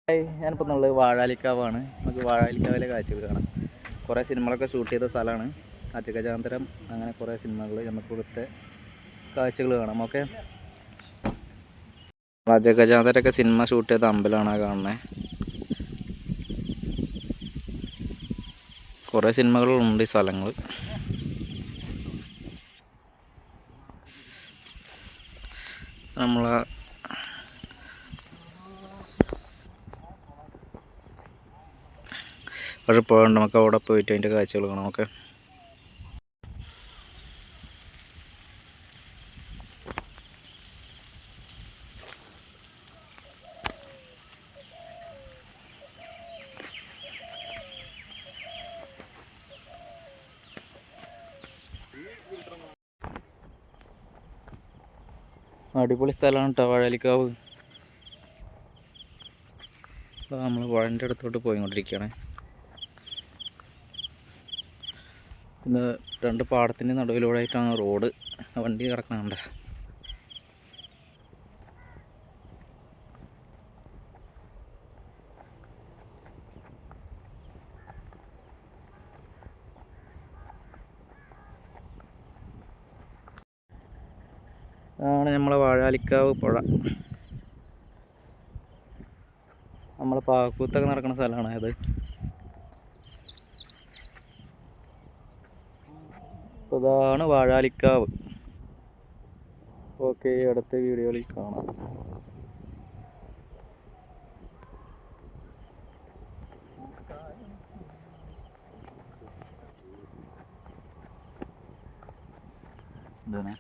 ഞാനിപ്പോൾ ഉള്ളത് വാഴാലിക്കാവാണ്. നമുക്ക് വാഴാലിക്കാവിലെ കാഴ്ചകൾ കാണാം. കുറേ സിനിമകളൊക്കെ ഷൂട്ട് ചെയ്ത സ്ഥലമാണ്. അജഗജാന്തരം അങ്ങനെ കുറേ സിനിമകൾ നമുക്ക് ഇവിടുത്തെ കാഴ്ചകൾ കാണാം. ഓക്കെ, അജഗജാന്തരമൊക്കെ സിനിമ ഷൂട്ട് ചെയ്ത അമ്പലമാണ് കാണുന്നത്. കുറേ സിനിമകളുണ്ട് ഈ സ്ഥലങ്ങൾ. നമ്മളെ അവിടെ പോകണ്ട, നമുക്ക് അവിടെ പോയിട്ട് അതിൻ്റെ കാഴ്ചകൾ കാണാം. ഓക്കെ, അടിപൊളി സ്ഥലമാണ് കേട്ടോ വാഴാലിക്കാവ്. നമ്മൾ പുഴൻ്റെ അടുത്തോട്ട് പോയിക്കൊണ്ടിരിക്കുകയാണ്. പിന്നെ രണ്ട് പാടത്തിൻ്റെ നടുവിലൂടെ ആയിട്ടാണ് റോഡ്, വണ്ടി കിടക്കുന്നുണ്ട്. ആണ് നമ്മളെ വാഴാലിക്കാവ് പുഴ. നമ്മളെ പാക്കൂത്തൊക്കെ നടക്കുന്ന സ്ഥലമാണ് അത്. അപ്പോൾ ഇതാണ് വാഴാലിക്കാവ്. ഓക്കെ, അടുത്ത വീഡിയോയിൽ കാണാം. ഇതാണ്